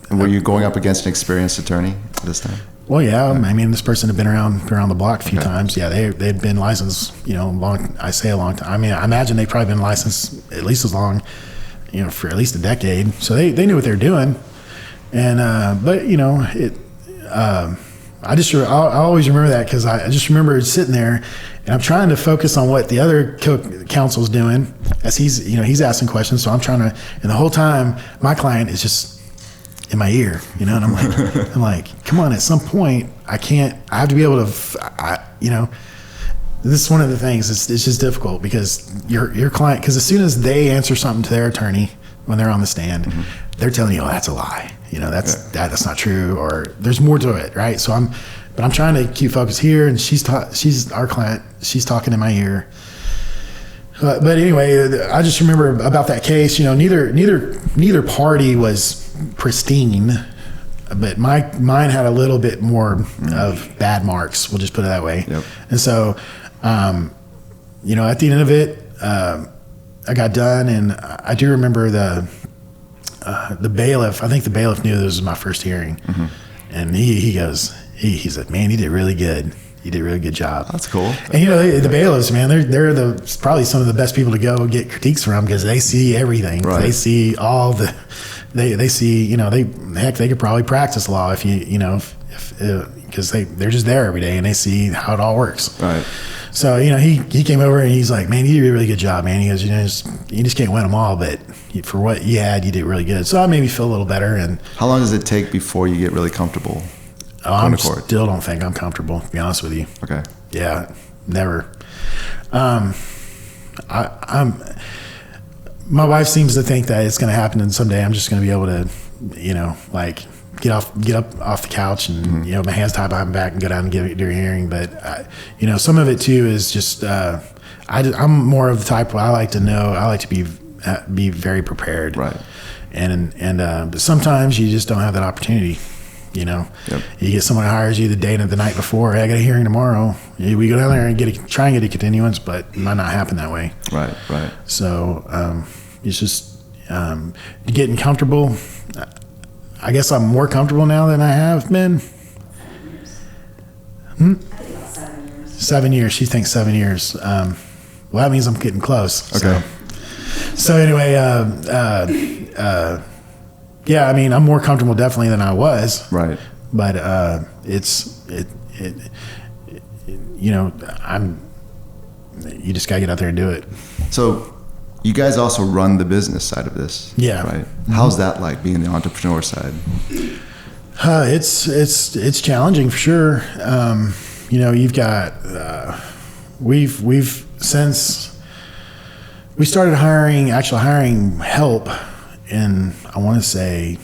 And were you going up against an experienced attorney this time? Well, yeah. I mean, this person had been around the block a few times. Yeah, they'd been licensed, you know, a long time. I mean, I imagine they'd probably been licensed at least as long, you know, for at least a decade. So they knew what they were doing. And, but, you know, I always remember that because I just remember sitting there and I'm trying to focus on what the other counsel's doing as he's asking questions. So I'm trying to, and the whole time my client is just in my ear, you know, and I'm like, come on, at some point I have to be able to, you know, this is one of the things, it's just difficult because your client, because as soon as they answer something to their attorney when they're on the stand, they're telling you, oh, that's a lie. You know, that's not true, or there's more to it, right? So I'm trying to keep focus here, and she's our client. She's talking in my ear. But anyway, I just remember about that case. You know, neither party was pristine, but mine had a little bit more of bad marks. We'll just put it that way. Yep. And so, you know, at the end of it, I got done, and I do remember the bailiff. I think the bailiff knew this was my first hearing, and he goes, he said, "Man, you did really good. You did a really good job." That's cool. And you know, the bailiffs, man, they're probably some of the best people to go get critiques from because they see everything. Right. They see all the, they see, you know, they could probably practice law if because they're just there every day and they see how it all works. Right. So, you know, he came over and he's like, "Man, you did a really good job, man." He goes, "You know, you just can't win them all, but for what you had, you did really good." So I made me feel a little better. And how long does it take before you get really comfortable? I still don't think I'm comfortable, to be honest with you. Okay. Yeah, never. My wife seems to think that it's going to happen, and someday I'm just going to be able to, you know, like get up off the couch and you know, my hands tied behind my back and go down and do a hearing. But you know, some of it too is just I'm more of the type where I like to be very prepared. Right. And but sometimes you just don't have that opportunity. You know, You get someone who hires you the day and the night before. Hey, I got a hearing tomorrow. We go down there and try and get a continuance, but it might not happen that way. Right. So it's just getting comfortable. I guess I'm more comfortable now than I have been. 7 years. She thinks 7 years. Well, that means I'm getting close. Okay. So anyway, yeah, I mean, I'm more comfortable definitely than I was. Right. But you know, you just gotta get out there and do it. So you guys also run the business side of this. Yeah. Right. How's that like, being the entrepreneur side? It's challenging for sure. You know, you've got we've since we started hiring help in, I want to say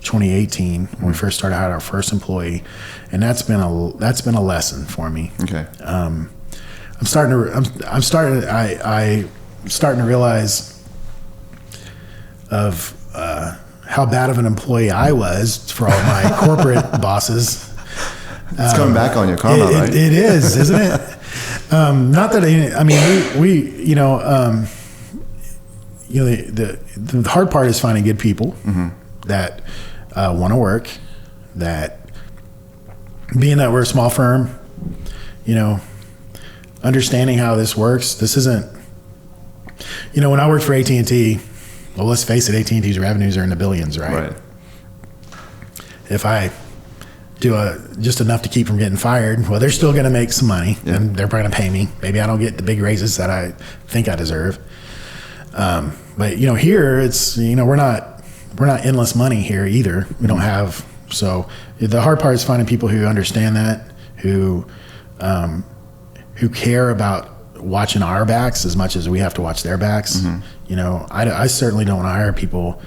2018, when we first started hiring our first employee, and that's been a lesson for me. Okay. I'm starting to realize of how bad of an employee I was for all my corporate bosses. It's coming back on your karma, right? It is, isn't it? Not that the hard part is finding good people that want to work. That, being that we're a small firm, understanding how this works. This isn't, when I worked for AT&T, well, let's face it, AT&T's revenues are in the billions, right? Right. If I do just enough to keep from getting fired, well, they're still going to make some money, and they're probably going to pay me. Maybe I don't get the big raises that I think I deserve. But here it's, we're not endless money here either. We don't have, so the hard part is finding people who understand that, who care about watching our backs as much as we have to watch their backs. I certainly don't want to hire people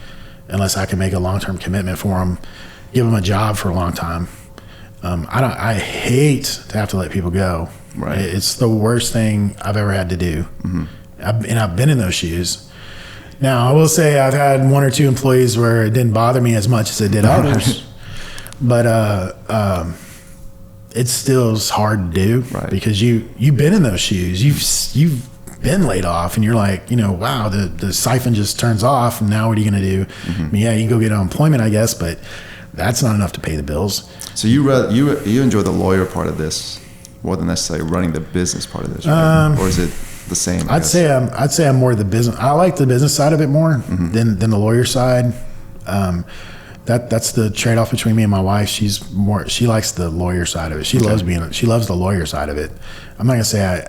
unless I can make a long-term commitment for them, give them a job for a long time. I hate to have to let people go. Right. It's the worst thing I've ever had to do. I've been in those shoes. Now, I will say I've had one or two employees where it didn't bother me as much as it did others. But it still is hard to do, right, because you've been in those shoes. You've been laid off, and you're like, wow, the siphon just turns off, and now what are you going to do? I mean, yeah, you can go get unemployment, I guess, but that's not enough to pay the bills. So you enjoy the lawyer part of this more than necessarily running the business part of this, right? Or is it the same? I'd say I'm more the business. I like the business side of it more than the lawyer side. That's the trade-off between me and my wife. She likes the lawyer side of it. She loves the lawyer side of it. I'm not gonna say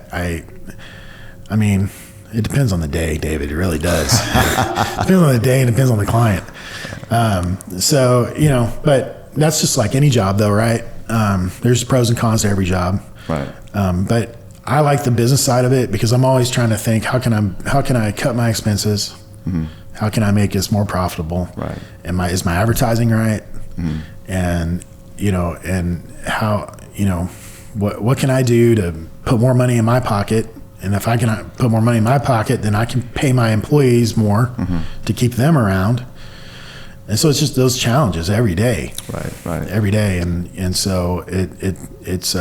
I mean, it depends on the day, David. It really does. Depends on the day and depends on the client. But that's just like any job though, right? There's pros and cons to every job. Right. But I like the business side of it because I'm always trying to think, how can I cut my expenses? How can I make this more profitable? Right. Is my advertising right? And and how what can I do to put more money in my pocket? And if I can put more money in my pocket, then I can pay my employees more to keep them around. And so it's just those challenges every day. Right. Every day, and so it's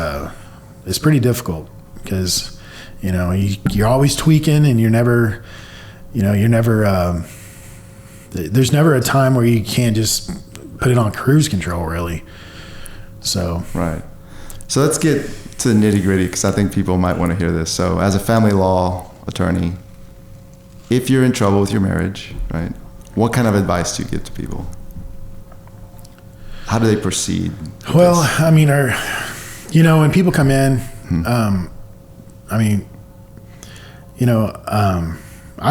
pretty difficult because you're always tweaking, and you're never there's never a time where you can't just put it on cruise control, really. So right. So let's get to the nitty gritty, because I think people might want to hear this. So as a family law attorney, if you're in trouble with your marriage, right, what kind of advice do you give to people? How do they proceed? Well, this? I mean, when people come in, I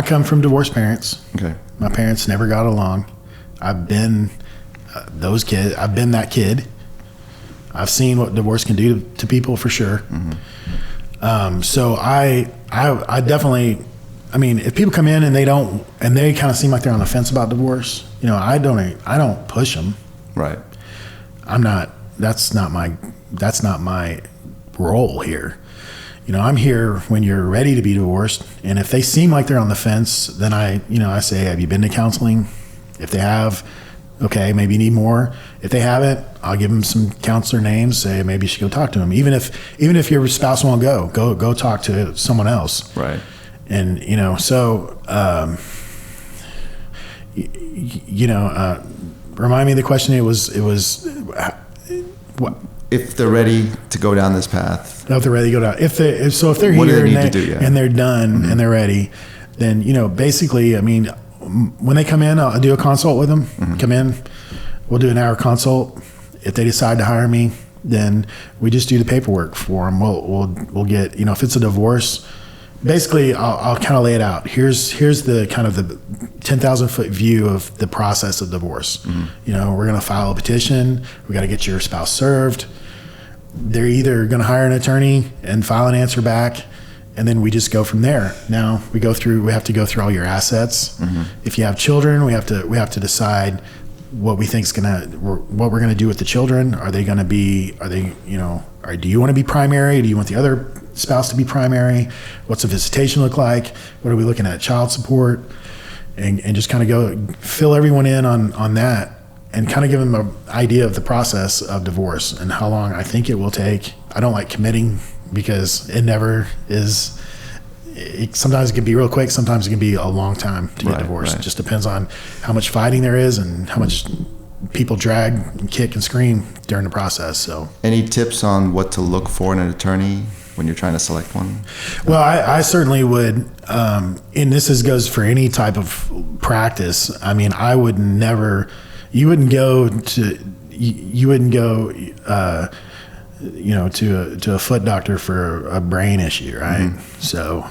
come from divorced parents. Okay. My parents never got along. I've been I've been that kid. I've seen what divorce can do to people for sure. So I definitely, if people come in and they kind of seem like they're on the fence about divorce, I don't push them. Right. That's not my role here. I'm here when you're ready to be divorced. And if they seem like they're on the fence, then I say, have you been to counseling? If they have, okay, maybe you need more. If they haven't, I'll give them some counselor names, say maybe you should go talk to them. Even if your spouse won't go talk to someone else. Right. And, remind me of the question. It was what? If they're ready to go down this path. If they're ready to go down. If they're what here do they need to do, and they're done and they're ready, then, basically, when they come in, I'll do a consult with them. Come in, we'll do an hour consult. If they decide to hire me, then we just do the paperwork for them. We'll get, if it's a divorce, basically I'll kind of lay it out. Here's the kind of the 10,000 foot view of the process of divorce. We're going to file a petition. We got to get your spouse served. They're either going to hire an attorney and file an answer back then we just go from there. Now we have to go through all your assets. If you have children, we have to decide what we think's what we're gonna do with the children. Or do you want to be primary? Do you want the other spouse to be primary? What's the visitation look like? What are we looking at? Child support, and just kind of go fill everyone in on that, and kind of give them an idea of the process of divorce and how long I think it will take. I don't like committing because it never is. Sometimes it can be real quick. Sometimes it can be a long time to get divorced. It just depends on how much fighting there is and how much people drag and kick and scream during the process. So, any tips on what to look for in an attorney when you're trying to select one? Well, I certainly would, and this goes for any type of practice. I mean, I would never. You wouldn't go to a foot doctor for a brain issue, right? So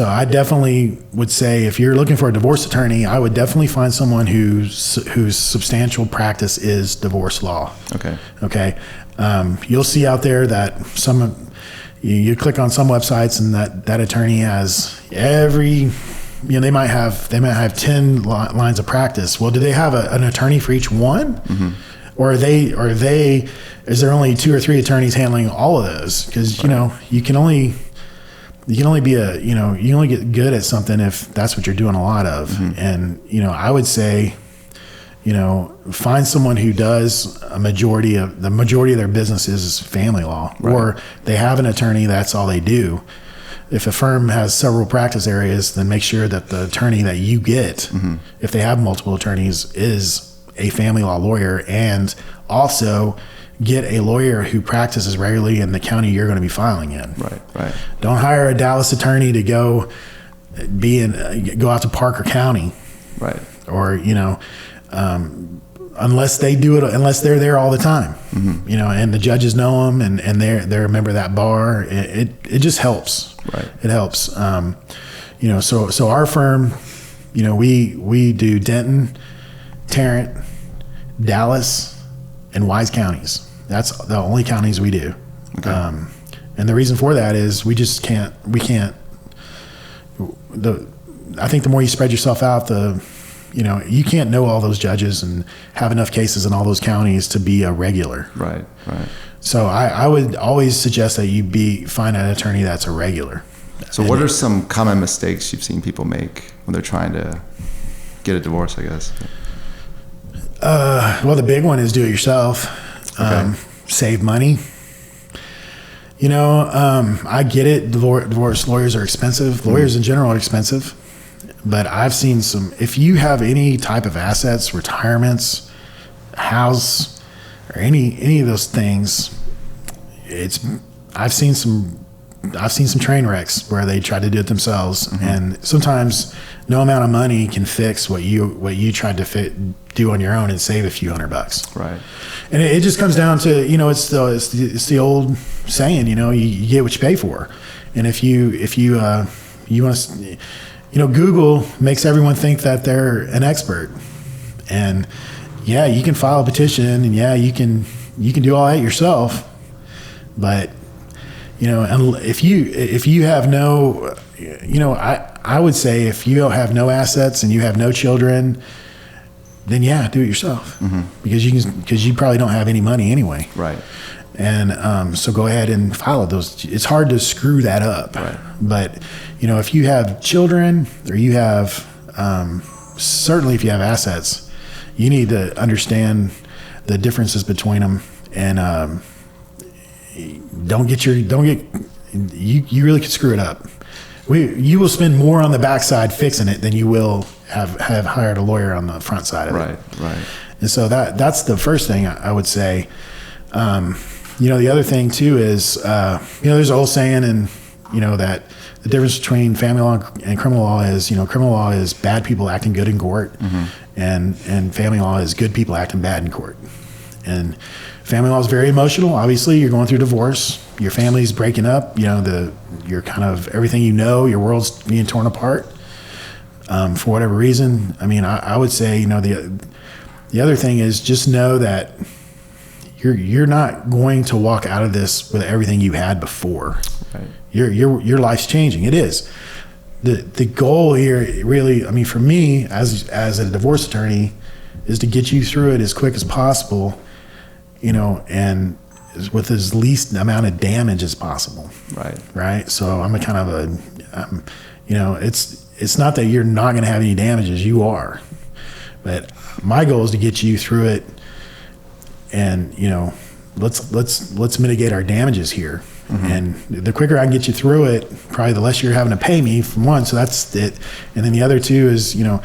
I definitely would say if you're looking for a divorce attorney, I would definitely find someone whose substantial practice is divorce law. Okay. You'll see out there that you click on some websites and that attorney has they might have 10 lines of practice. Well, do they have an attorney for each one? Or is there only 2 or 3 attorneys handling all of those? Because you can only get good at something if that's what you're doing a lot of. And I would say find someone who does the majority of their business is family law, or they have an attorney that's all they do. If a firm has several practice areas, then make sure that the attorney that you get, if they have multiple attorneys, is a family law lawyer, and also get a lawyer who practices regularly in the county you're going to be filing in. Right. Don't hire a Dallas attorney to go out to Parker County. Right. Or, unless they're there all the time, and the judges know them and they're a member of that bar. It just helps. Right. It helps. So our firm, we do Denton, Tarrant, Dallas, and Wise counties. That's the only counties we do. Okay. And the reason for that is we can't. I think the more you spread yourself out, you can't know all those judges and have enough cases in all those counties to be a regular. Right. So I would always suggest that you find an attorney that's a regular. So what are some common mistakes you've seen people make when they're trying to get a divorce, I guess? Well, the big one is do it yourself. Save money. I get it. Divorce lawyers are expensive. Lawyers in general are expensive. But I've seen if you have any type of assets, retirements, house, or any of those things, I've seen some train wrecks where they try to do it themselves, and sometimes no amount of money can fix what you tried to do on your own and save a few $100. Right. And it just comes down to it's the old saying, you get what you pay for, and if you want to. Google makes everyone think that they're an expert, and you can file a petition, and you can do all that yourself, but if you have no, I would say if you have no assets and you have no children, then do it yourself, because you probably don't have any money anyway. Right. And so go ahead and file it. It's hard to screw that up. Right. But if you have children, or you have certainly if you have assets, you need to understand the differences between them, and you really could screw it up. You will spend more on the backside fixing it than you will have hired a lawyer on the front side of it. Right. And so that's the first thing I would say. The other thing too is, there's an old saying, and that the difference between family law and criminal law is, criminal law is bad people acting good in court, and family law is good people acting bad in court. And family law is very emotional. Obviously, you're going through divorce, your family's breaking up, you're kind of everything, your world's being torn apart for whatever reason. I mean, I would say, the other thing is just know that you're not going to walk out of this with everything you had before. Right. Your life's changing. It is. The goal here really, I mean, for me as a divorce attorney, is to get you through it as quick as possible, and with as least amount of damage as possible. Right. Right. So I'm a kind of it's not that you're not going to have any damages. You are, but my goal is to get you through it, and let's mitigate our damages here. Mm-hmm. And the quicker I can get you through it, probably the less you're having to pay me, from one. So that's it. And then the other two is, and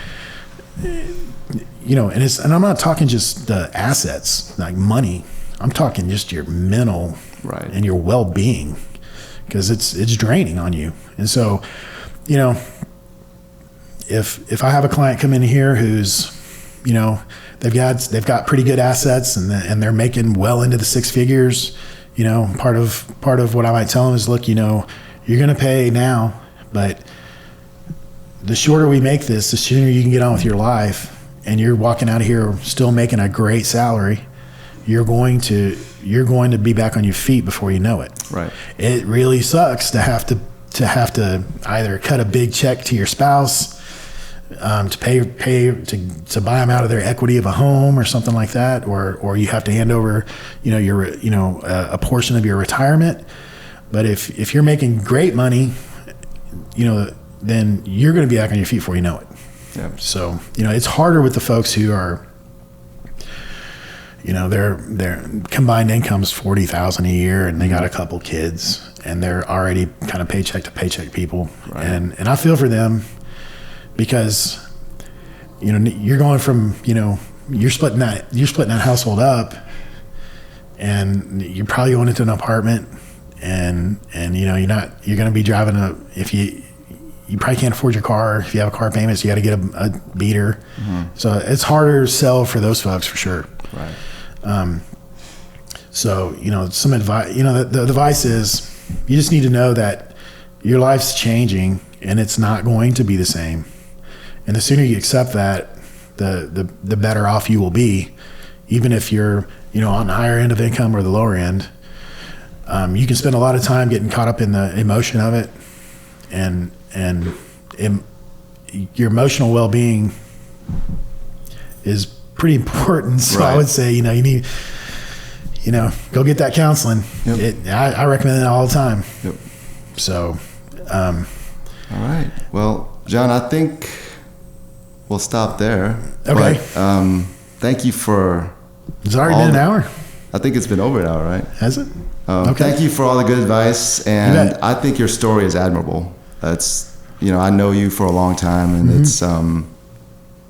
I'm not talking just the assets, like money. I'm talking just your mental right. and your well-being, because it's draining on you. And so, if I have a client come in here who's, they've got pretty good assets and they're making well into the six figures, part of what I might tell them is, look, you're going to pay now, but the shorter we make this, the sooner you can get on with your life, and you're walking out of here still making a great salary. You're going to be back on your feet before you know it. Right. It really sucks to have to either cut a big check to your spouse, to pay to buy them out of their equity of a home or something like that, or you have to hand over, a portion of your retirement. But if you're making great money, then you're going to be back on your feet before you know it. Yeah. So, it's harder with the folks who are, their combined income's $40,000 a year, and they got a couple kids, and they're already kind of paycheck to paycheck people. Right. And I feel for them, because, you're going from, you're splitting that household up, and you're probably going into an apartment, and you're going to be driving you probably can't afford your car. If you have a car payment, so you got to get a beater. Mm-hmm. So it's harder to sell for those folks for sure. Right. So, some advice, the advice is, you just need to know that your life's changing and it's not going to be the same. And the sooner you accept that, the better off you will be, even if you're, on the higher end of income or the lower end. You can spend a lot of time getting caught up in the emotion of it, and your emotional well-being is pretty important. So right. I would say, you need, go get that counseling. Yep. I recommend it all the time. Yep. So, all right. Well, John, I think we'll stop there. Okay. But, thank you for. It's already been an hour. I think it's been over an hour, right? Has it? Okay. Thank you for all the good advice, and I think your story is admirable. It's, I know you for a long time, and mm-hmm. It's,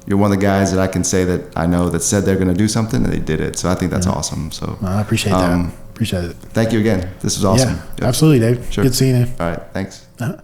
you're one of the guys that I can say that I know that said they're going to do something and they did it. So I think that's awesome. So I appreciate that. Appreciate it. Thank you again. This was awesome. Yeah, absolutely, Dave. Sure. Good seeing you. All right. Thanks. Uh-huh.